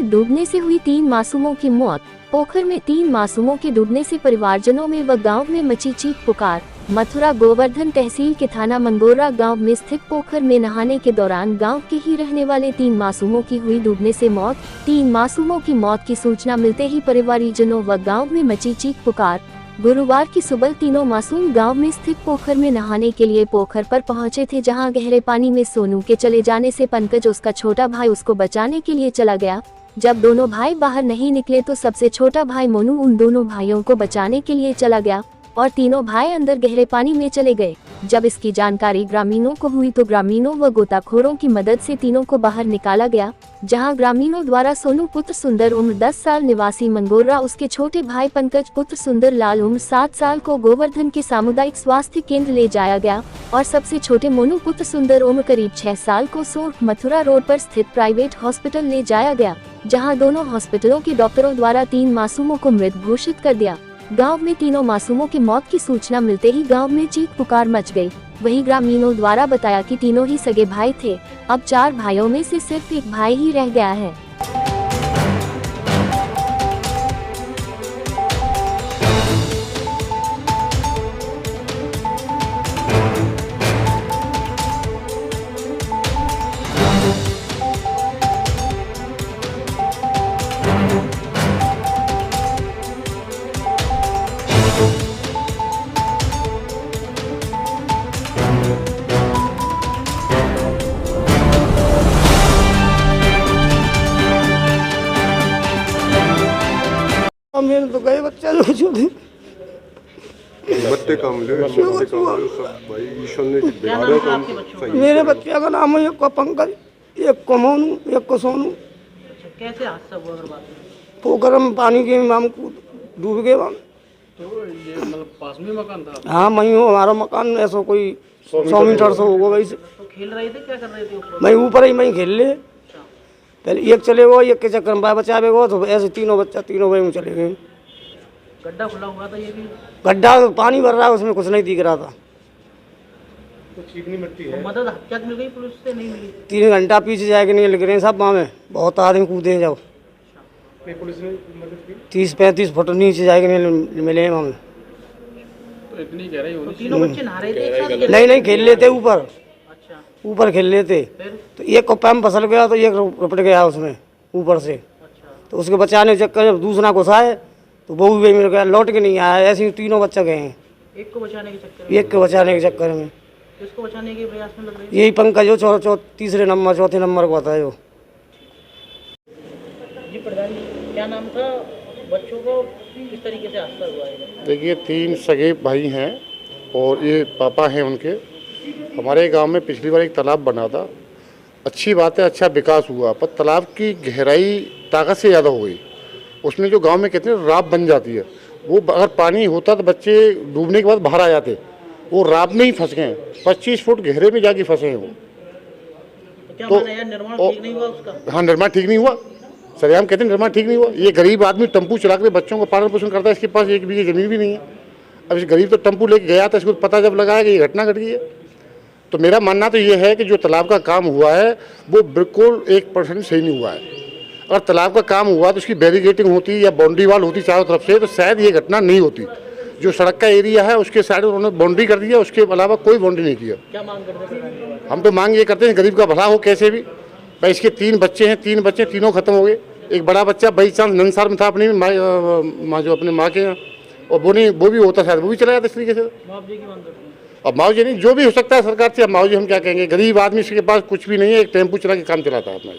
डूबने से हुई 3 मासूमों की मौत। पोखर में 3 मासूमों के डूबने से परिवारजनों में व गांव में मची चीख पुकार। मथुरा गोवर्धन तहसील के थाना मंगोरा गांव में स्थित पोखर में नहाने के दौरान गांव के ही रहने वाले 3 मासूमों की हुई डूबने से मौत। 3 मासूमों की मौत की सूचना मिलते ही परिवारजनों व गांव में मची चीख पुकार। गुरुवार की सुबह तीनों मासूम गांव में स्थित पोखर में नहाने के लिए पोखर पर पहुंचे थे, जहां गहरे पानी में सोनू के चले जाने से पंकज उसका छोटा भाई उसको बचाने के लिए चला गया। जब दोनों भाई बाहर नहीं निकले तो सबसे छोटा भाई मोनू उन दोनों भाइयों को बचाने के लिए चला गया और तीनों भाई अंदर गहरे पानी में चले गए। जब इसकी जानकारी ग्रामीणों को हुई तो ग्रामीणों व गोताखोरों की मदद से तीनों को बाहर निकाला गया, जहां ग्रामीणों द्वारा सोनू पुत्र सुंदर उम्र 10 साल निवासी मंगोरा, उसके छोटे भाई पंकज पुत्र सुंदर लाल उम्र 7 साल को गोवर्धन के सामुदायिक स्वास्थ्य केंद्र ले जाया गया और सबसे छोटे मोनू पुत्र सुंदर उम्र करीब 6 साल को सोर्फ मथुरा रोड पर स्थित प्राइवेट हॉस्पिटल ले जाया गया, जहां दोनों हॉस्पिटलों के डॉक्टरों द्वारा 3 मासूमों को मृत घोषित कर दिया। गांव में तीनों मासूमों की मौत की सूचना मिलते ही गांव में चीख पुकार मच गई। वहीं ग्रामीणों द्वारा बताया कि तीनों ही सगे भाई थे। अब 4 भाइयों में से सिर्फ एक भाई ही रह गया है। मेरे तो गए बच्चा जो थे बच्चे कम ले सब भाई ईश्वर ने बिगाड़े तो सही। मेरे बच्चे का नाम है, एक को पंकज, एक को मोनू, एक को सोनू। कैसे हादसा हुआ? पोखर में पानी के माम को डूब गए वहाँ। तो ये मतलब पास में मकान था? हाँ, वहीं हो हमारा मकान, ऐसा कोई 100 मीटर से होगा वैसे। तो खेल रहे थे, क्या कर रहे थे ऊपर? मैं ऊपर ही मैं खेल ले, पहले एक चले गो, एक के चक्कर में बचावे गो, तो ऐसे तीनों वहीं चले गए। गड्ढा खुला हुआ था, ये भी गड्ढा पानी भर रहा है, उसमें कुछ नहीं दिख रहा था। तो चिकनी मिट्टी है। मदद हद मिल गई, पुलिस से नहीं मिली? 3 घंटा पीछे जाके नहीं लग रहे हैं सब, वहाँ में बहुत आदमी कूदे जाओ। पुलिस ने मदद की? 30-35 फुट नीचे जाके नहीं मिले हैं हमें। तो इतनी गहराई होनी? तीनों बच्चे नहा रहे थे एक साथ? नहीं खेल लेते ऊपर। अच्छा, ऊपर खेल लेते, तो एक को पैम फिसल गया तो एक रपट गया उसमें ऊपर से। अच्छा, तो उसके बचाने के चक्कर में दूसरा घुसाए तो वो भी मिल गया, लौट के नहीं आया। ऐसे ही तीनों बच्चे गए हैं, एक को बचाने के चक्कर में। एक को बचाने के चक्कर में किसको बचाने के प्रयास में लग रही है? यही पंकज जो तीसरे नंबर चौथे नंबर को आता है जो। जी प्रधान जी, क्या नाम था बच्चों को, किस तरीके से हादसा हुआ है? देखिए, 3 सगे भाई हैं और ये पापा हैं उनके। हमारे गांव में पिछली बार एक तालाब बना था, अच्छी बात है, अच्छा विकास हुआ, पर तालाब की गहराई ताकत से ज़्यादा हो गई। उसमें जो गांव में कहते हैं राब बन जाती है, वो अगर पानी होता तो बच्चे डूबने के बाद बाहर आ जाते, वो राब में ही फंस गए। 25 फुट गहरे में जाके फंसे हैं वो। तो निर्माण ठीक नहीं हुआ उसका? हाँ, निर्माण ठीक नहीं हुआ, सरेआम कहते हैं निर्माण ठीक नहीं हुआ। ये गरीब आदमी टेम्पू चला के बच्चों को पालन पोषण करता है, इसके पास 1 बीघे जमीन भी नहीं है। अब इस गरीब तो टेम्पू लेके गया था, इसको पता जब लगाया कि ये घटना घट गई है। तो मेरा मानना तो ये है कि जो तालाब का काम हुआ है वो बिल्कुल 1% सही नहीं हुआ है। अगर तालाब का काम हुआ तो उसकी बैरिकेटिंग होती या बाउंड्री वाल होती चारों तरफ से, तो शायद ये घटना नहीं होती। जो सड़क का एरिया है उसके साइड उन्होंने बाउंड्री कर दिया, उसके अलावा कोई बाउंड्री नहीं किया। क्या मांग करते हैं? हम तो मांग ये करते हैं गरीब का भला हो कैसे भी। भाई इसके 3 बच्चे हैं, 3 बच्चे तीनों खत्म हो गए। एक बड़ा बच्चा बाई चांस नंसार में था अपनी माँ जो अपने माँ के यहाँ, और वो भी होता शायद वो भी चला जाता इस तरीके से। मुआवजे की मांग करते हैं? अब मुआवजे नहीं, जो भी हो सकता है सरकार से। अब मुआवजे हम क्या कहेंगे, गरीब आदमी इसके पास कुछ भी नहीं है, एक टेम्पू चला के काम चलाता है अपना।